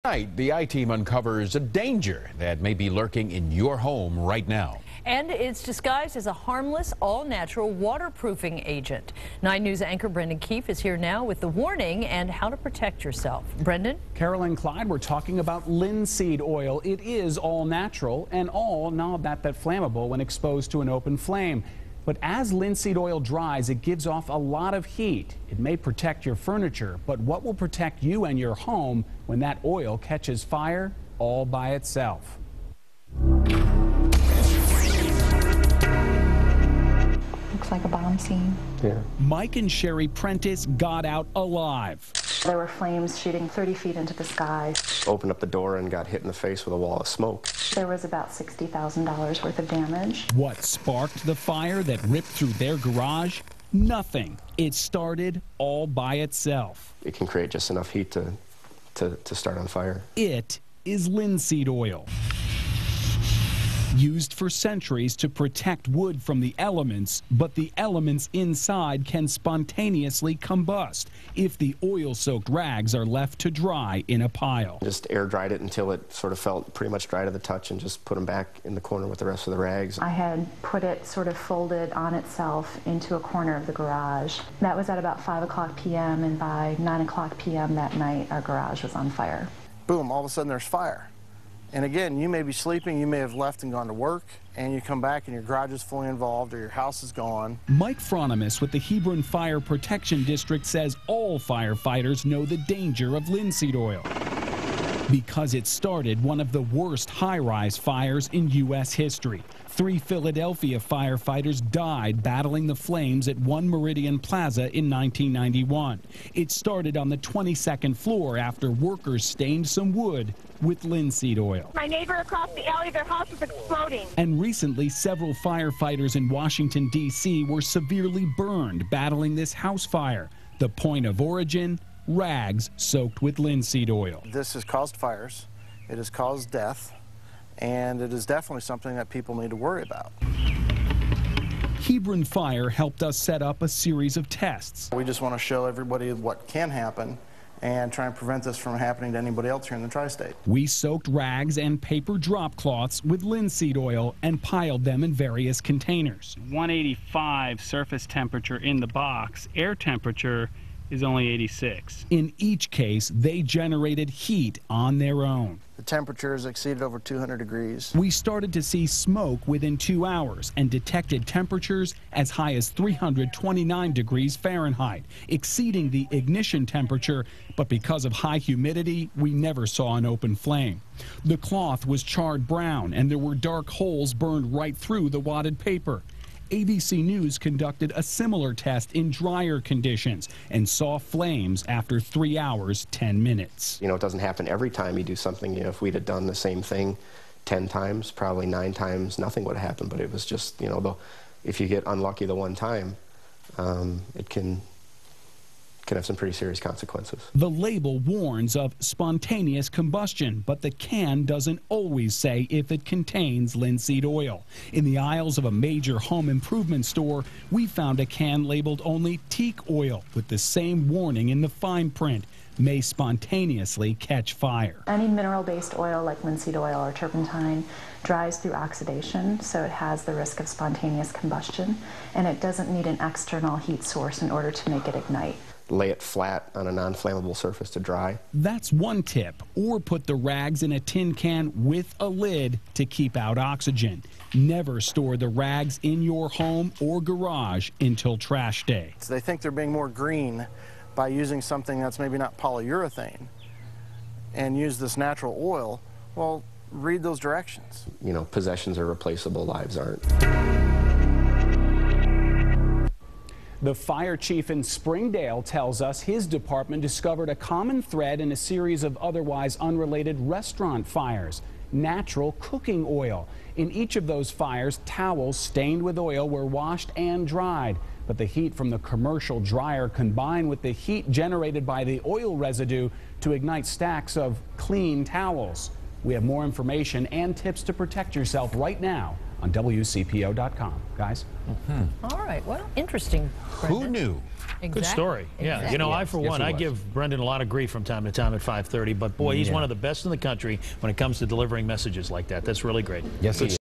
Tonight, the I-Team uncovers a danger that may be lurking in your home right now. And it's disguised as a harmless, all-natural waterproofing agent. 9 News anchor Brendan Keefe is here now with the warning and how to protect yourself. Brendan? Carol and Clyde, we're talking about linseed oil. It is all natural and all not that flammable when exposed to an open flame. But as linseed oil dries, it gives off a lot of heat. It may protect your furniture, but what will protect you and your home when that oil catches fire all by itself? Looks like a bomb scene. Yeah. Mike and Sherri Prentiss got out alive. There were flames shooting 30 feet into the sky. Opened up the door and got hit in the face with a wall of smoke. There was about $60,000 worth of damage. What sparked the fire that ripped through their garage? Nothing. It started all by itself. It can create just enough heat to start on fire. It is linseed oil. Used for centuries to protect wood from the elements, but the elements inside can spontaneously combust if the oil-soaked rags are left to dry in a pile. Just air dried it until it sort of felt pretty much dry to the touch and just put them back in the corner with the rest of the rags. I had put it sort of folded on itself into a corner of the garage. That was at about 5 o'clock p.m. and by 9 o'clock p.m. that night our garage was on fire. Boom, all of a sudden there's fire. And again, you may be sleeping, you may have left and gone to work, and you come back and your garage is fully involved or your house is gone. Mike Fronimos with the HEBRON Fire Protection District says all firefighters know the danger of linseed oil because it started one of the worst high-rise fires in U.S. history. 3 Philadelphia firefighters died battling the flames at One Meridian Plaza in 1991. It started on the 22nd floor after workers stained some wood with linseed oil. My neighbor across the alley, their house was exploding. And recently, several firefighters in Washington, D.C. were severely burned battling this house fire. The point of origin, rags soaked with linseed oil. This has caused fires, it has caused death, and it is definitely something that people need to worry about. HEBRON Fire helped us set up a series of tests. We just want to show everybody what can happen and try and prevent this from happening to anybody else here in the tri-state. We soaked rags and paper drop cloths with linseed oil and piled them in various containers. 185 surface temperature in the box, air temperature is only 86. In each case, they generated heat on their own. The temperatures exceeded over 200 degrees. We started to see smoke within 2 hours and detected temperatures as high as 329 degrees Fahrenheit, exceeding the ignition temperature, but because of high humidity, we never saw an open flame. The cloth was charred brown and there were dark holes burned right through the wadded paper. ABC News conducted a similar test in drier conditions and saw flames after 3 hours, 10 minutes. You know, it doesn't happen every time you do something. You know, if we'd have done the same thing 10 times, probably 9 times, nothing would have happened. But it was just, you know, if you get unlucky the one time, it can have some pretty serious consequences. The label warns of spontaneous combustion, but the can doesn't always say if it contains linseed oil. In the aisles of a major home improvement store, we found a can labeled only teak oil with the same warning in the fine print: may spontaneously catch fire. Any mineral-based oil like linseed oil or turpentine dries through oxidation, so it has the risk of spontaneous combustion, and it doesn't need an external heat source in order to make it ignite. Lay it flat on a non-flammable surface to dry. That's one tip. Or put the rags in a tin can with a lid to keep out oxygen. Never store the rags in your home or garage until trash day. So they think they're being more green by using something that's maybe not polyurethane and use this natural oil. Well, read those directions. You know, possessions are replaceable, lives aren't. The fire chief in Springdale tells us his department discovered a common thread in a series of otherwise unrelated restaurant fires: natural cooking oil. In each of those fires, towels stained with oil were washed and dried, but the heat from the commercial dryer combined with the heat generated by the oil residue to ignite stacks of clean towels. We have more information and tips to protect yourself right now on WCPO.com. Guys? All right, well, interesting. Who Brendan. knew? Exactly. Good story. Yeah. Exactly. You know, I, for Yes, one, he I was. give Brendan a lot of grief from time to time at 5:30, but boy, he's one of the best in the country when it comes to delivering messages like that. That's really great. Yes, Good he is.